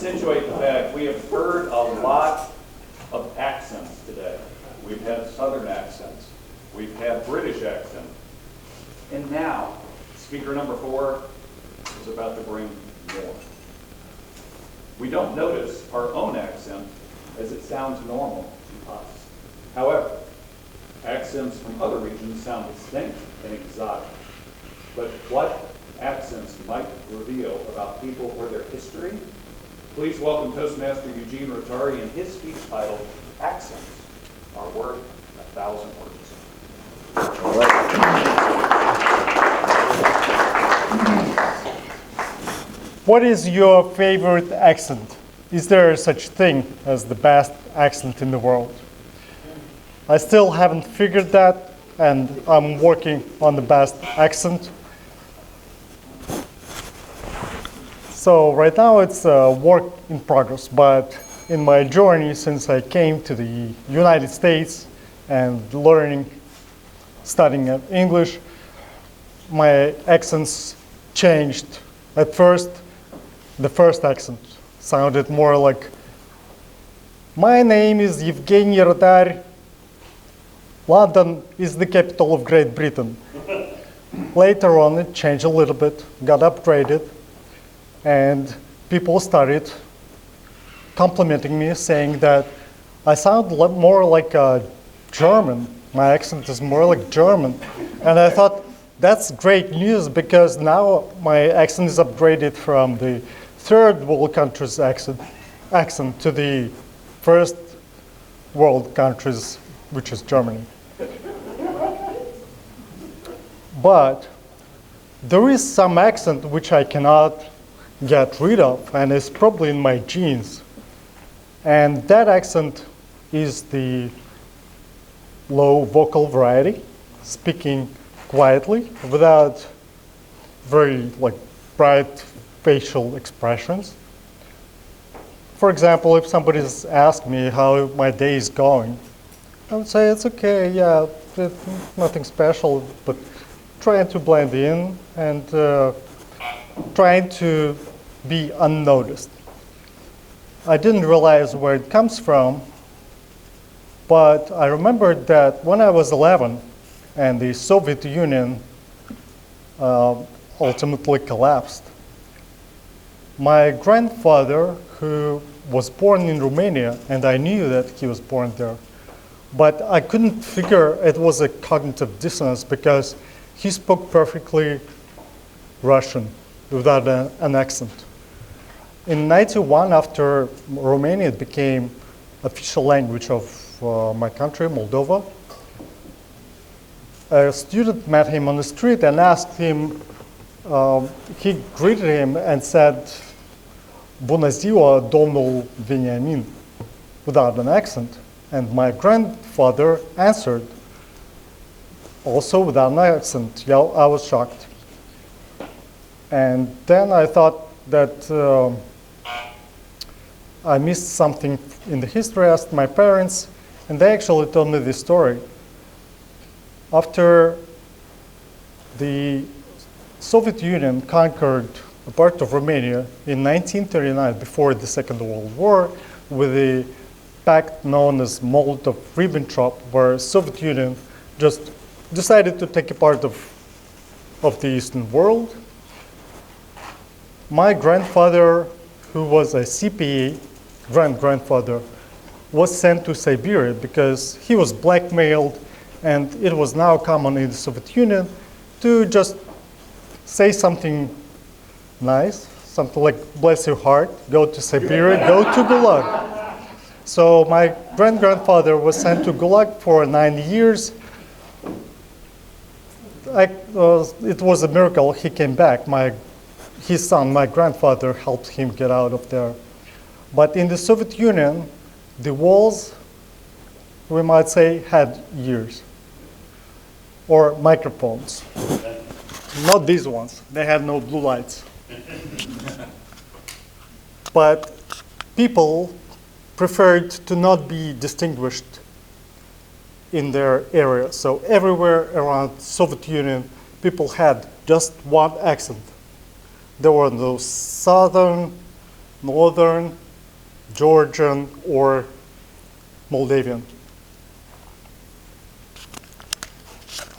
accentuate the fact we have heard a lot of accents today. We've had Southern accents. We've had British accents. And now, speaker number 4 is about to bring more. We don't notice our own accent as it sounds normal to us. However, accents from other regions sound distinct and exotic. But what accents might reveal about people or their history? Please welcome Toastmaster Eugeniu Rotari and his speech titled, Accents Are Worth 1,000 Words. All right. What is your favorite accent? Is there such thing as the best accent in the world? I still haven't figured that, and I'm working on the best accent. So right now it's a work in progress, but in my journey since I came to the United States and studying English, my accents changed. At first, the first accent sounded more like, my name is Eugeniu Rotari. London is the capital of Great Britain. Later on, it changed a little bit, got upgraded, and people started complimenting me, saying that I sound more like a German. My accent is more like German. And I thought, that's great news, because now my accent is upgraded from the third world country's accent to the first world country's, which is Germany. But there is some accent which I cannot get rid of, and it's probably in my genes. And that accent is the low vocal variety, speaking quietly without very bright facial expressions. For example, if somebody's asked me how my day is going, I would say it's okay, yeah, nothing special, but trying to blend in and trying to be unnoticed. I didn't realize where it comes from, but I remembered that when I was 11 and the Soviet Union ultimately collapsed, my grandfather, who was born in Romania, and I knew that he was born there, but I couldn't figure it was a cognitive dissonance because he spoke perfectly Russian without an accent. In 1991, after Romania became official language of my country, Moldova, a student met him on the street and asked him, he greeted him and said, "Bună ziua, domnul Veniamin," without an accent. And my grandfather answered, also without an accent. Yeah, I was shocked. And then I thought that I missed something in the history. I asked my parents, and they actually told me this story. After the Soviet Union conquered a part of Romania in 1939, before the Second World War, with the pact known as Molotov-Ribbentrop, where Soviet Union just decided to take a part of the Eastern world. My grandfather, who was a CPA, grandfather, was sent to Siberia because he was blackmailed, and it was now common in the Soviet Union to just say something nice, something like, bless your heart, go to Siberia, go to Gulag. So my grandfather was sent to Gulag for 9 years. It was a miracle he came back. His son, my grandfather, helped him get out of there. But in the Soviet Union, the walls, we might say, had ears or microphones. Not these ones. They had no blue lights. But people preferred to not be distinguished in their area. So everywhere around Soviet Union, people had just one accent. There were no southern Northern, Georgian, or Moldavian.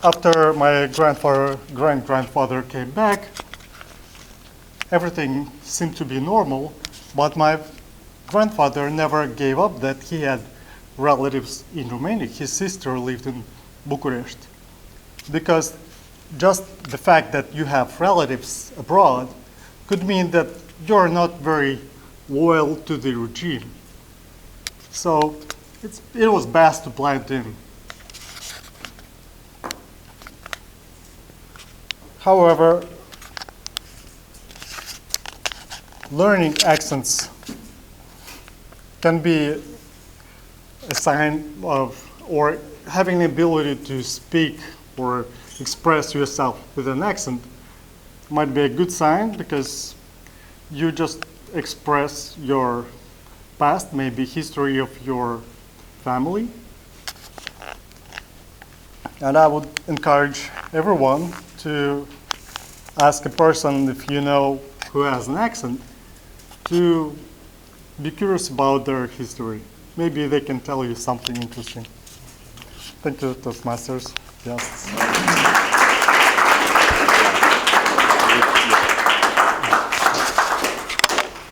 After my grand-grandfather came back, everything seemed to be normal, but my grandfather never gave up that he had relatives in Romania. His sister lived in Bucharest. Because just the fact that you have relatives abroad could mean that you're not very loyal to the regime. So it was best to blend in. However, learning accents can be a sign of, or having the ability to speak or express yourself with an accent might be a good sign, because you just express your past, maybe history of your family. And I would encourage everyone to ask a person, if you know who has an accent, to be curious about their history. Maybe they can tell you something interesting. Thank you, Toastmasters. Yes.